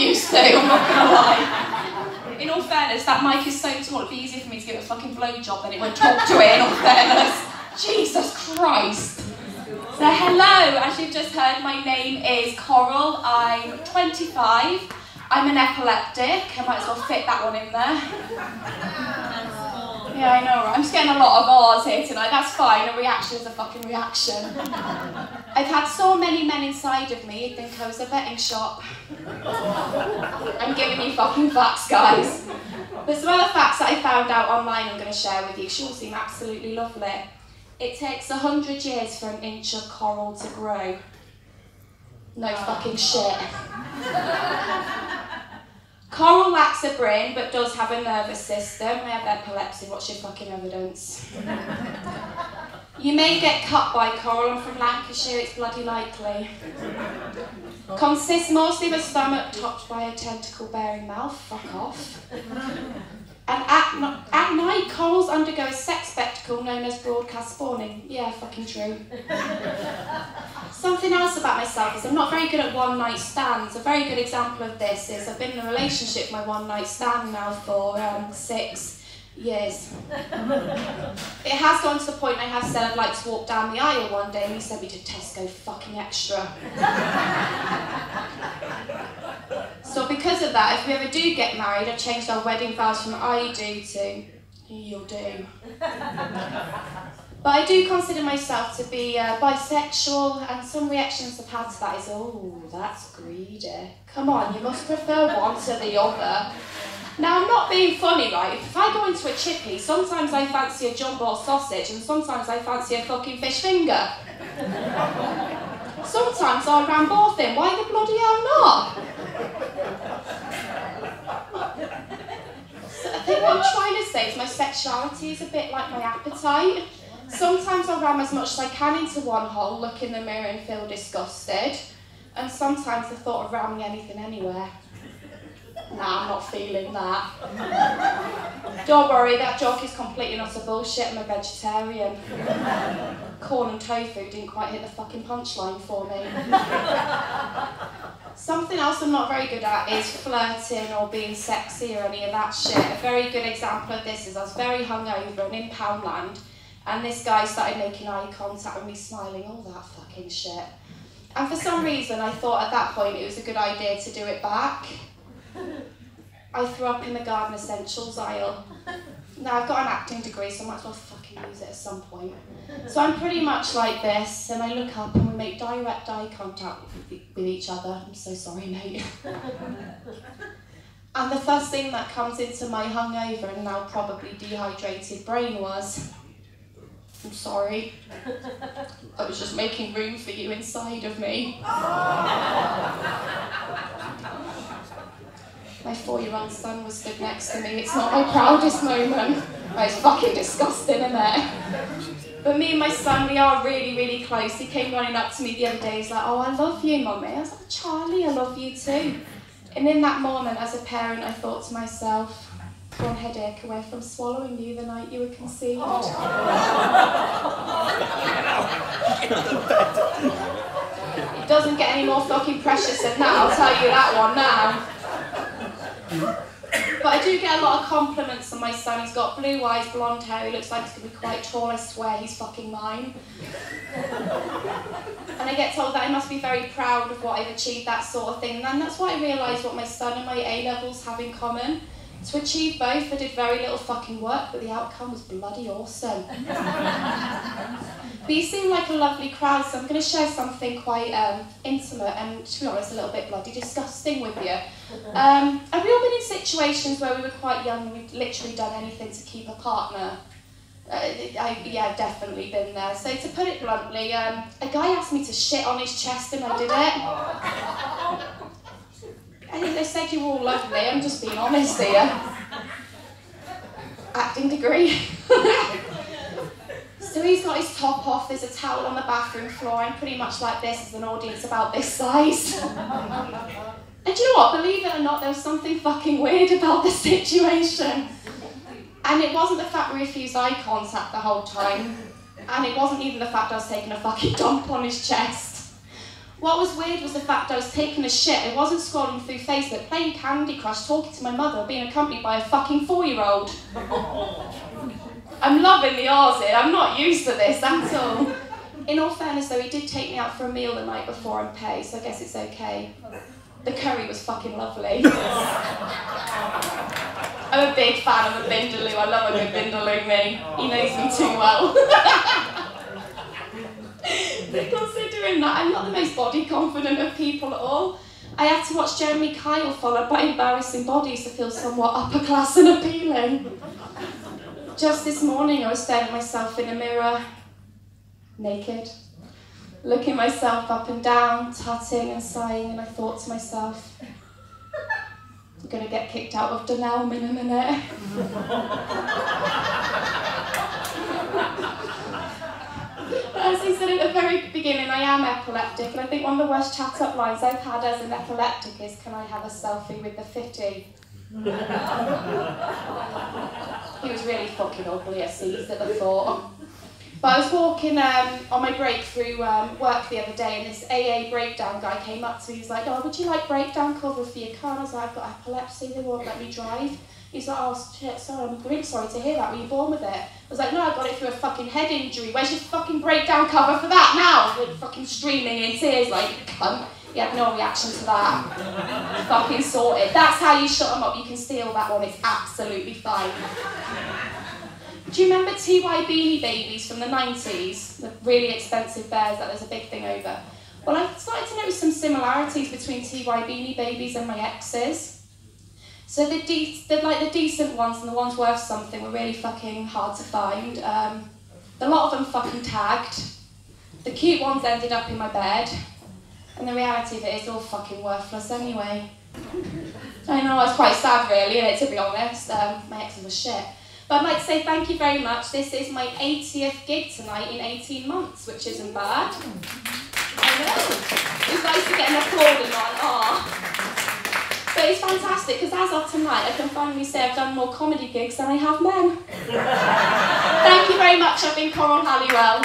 used to, I'm not gonna lie. In all fairness, that mic is so tall, it'd be easier for me to give it a fucking blowjob than it would talk to it, in all fairness. Jesus Christ. So hello, as you've just heard, my name is Coral, I'm 25, I'm an epileptic, I might as well fit that one in there. Yeah, I know, right? I'm just getting a lot of R's here tonight, that's fine, a reaction is a fucking reaction. I've had so many men inside of me, you'd think I was a betting shop. I'm giving you fucking facts, guys. There's some other facts that I found out online I'm going to share with you, she all seem absolutely lovely. It takes 100 years for an inch of coral to grow. No fucking shit. Coral lacks a brain, but does have a nervous system. I have epilepsy, what's your fucking evidence? You may get cut by coral, I'm from Lancashire, it's bloody likely. Consists mostly of a stomach topped by a tentacle-bearing mouth, fuck off. And at night, corals undergo a sex spectacle known as broadcast spawning. Yeah, fucking true. Something else about myself is I'm not very good at one-night stands. A very good example of this is I've been in a relationship with my one-night stand now for 6 years. It has gone to the point I have said I'd like to walk down the aisle one day and he sent me to Tesco fucking Extra. So because of that, if we ever do get married, I've changed our wedding vows from I do to you'll do. But I do consider myself to be bisexual, and some reactions I've had to that is, oh, that's greedy. Come on, you must prefer one to the other. Now, I'm not being funny, right? If I go into a chippy, sometimes I fancy a jumbo sausage, and sometimes I fancy a fucking fish finger. Sometimes I ram both in. Why the bloody hell not? So I think what I'm trying to say is my sexuality is a bit like my appetite. Sometimes I'll ram as much as I can into one hole, look in the mirror and feel disgusted. And sometimes the thought of ramming anything anywhere. Nah, I'm not feeling that. Don't worry, that joke is completely not a bullshit, I'm a vegetarian. Corn and tofu didn't quite hit the fucking punchline for me. Something else I'm not very good at is flirting or being sexy or any of that shit. A very good example of this is I was very hungover and in Poundland, and this guy started making eye contact with me, smiling, all that fucking shit. And for some reason I thought at that point it was a good idea to do it back. I threw up in the garden essentials aisle. Now I've got an acting degree, so I might as well fucking use it at some point. So I'm pretty much like this, and I look up and we make direct eye contact with each other. I'm so sorry, mate. And the first thing that comes into my hungover and now probably dehydrated brain was, I'm sorry. I was just making room for you inside of me. My 4-year-old son was stood next to me. It's not my proudest moment. It's fucking disgusting, isn't it? But me and my son, we are really, really close. He came running up to me the other day. He's like, oh, I love you, Mummy. I was like, Charlie, I love you too. And in that moment, as a parent, I thought to myself, one headache away from swallowing you the night you were conceived. It doesn't get any more fucking precious than that, I'll tell you that one now. But I do get a lot of compliments on my son. He's got blue eyes, blonde hair, he looks like he's going to be quite tall. I swear he's fucking mine. And I get told that I must be very proud of what I've achieved, that sort of thing. And that's why I realised what my son and my A-levels have in common. To achieve both, I did very little fucking work, but the outcome was bloody awesome. But you seem like a lovely crowd, so I'm going to share something quite intimate and, to be honest, a little bit bloody disgusting with you. Have we all been in situations where we were quite young and we've literally done anything to keep a partner? Yeah, I've definitely been there. So to put it bluntly, a guy asked me to shit on his chest and I did it. I think they said you were all lovely, I'm just being honest here. Acting degree. So he's got his top off, there's a towel on the bathroom floor, and pretty much like this is an audience about this size. And do you know what, believe it or not, there was something fucking weird about the situation. And it wasn't the fact we refused eye contact the whole time, and it wasn't even the fact I was taking a fucking dump on his chest. What was weird was the fact I was taking a shit. I wasn't scrolling through Facebook, playing Candy Crush, talking to my mother, being accompanied by a fucking 4-year-old. I'm loving the Aussie. I'm not used to this at all. In all fairness though, he did take me out for a meal the night before and pay, so I guess it's okay. The curry was fucking lovely. I'm a big fan of a Vindaloo. I love a good Vindaloo, me. He knows me too well. But considering that, I'm not the most body confident of people at all. I had to watch Jeremy Kyle followed by embarrassing bodies to feel somewhat upper class and appealing. Just this morning I was staring at myself in a mirror, naked, looking myself up and down, tutting and sighing, and I thought to myself, I'm going to get kicked out of Dunelm in a minute. As I said at the very beginning, I am epileptic, and I think one of the worst chat-up lines I've had as an epileptic is, can I have a selfie with the fitty? He was really fucking ugly, I seized at the thought. But I was walking on my break through work the other day, and this AA breakdown guy came up to me. He was like, oh, would you like breakdown cover for your car? And I was like, I've got epilepsy, they won't let me drive. He's like, oh shit, sorry, I'm really sorry to hear that. Were you born with it? I was like, no, I got it through a fucking head injury. Where's your fucking breakdown cover for that now? Like, fucking streaming in tears, like, cunt. He had no reaction to that. Fucking sorted. That's how you shut him up. You can steal that one. It's absolutely fine. Do you remember TY Beanie Babies from the 90s? The really expensive bears that there's a big thing over. Well, I've started to notice some similarities between TY Beanie Babies and my exes. So the decent ones and the ones worth something were really fucking hard to find. A lot of them fucking tagged. The cute ones ended up in my bed. And the reality of it is all fucking worthless anyway. I know, I was quite sad really, to be honest. My exes were shit. But I'd like to say thank you very much. This is my 80th gig tonight in 18 months, which isn't bad. I know. It's nice to get an applaud and not an ah. But it's fantastic, because as of tonight, I can finally say I've done more comedy gigs than I have men. Thank you very much. I've been Coral Halliwell.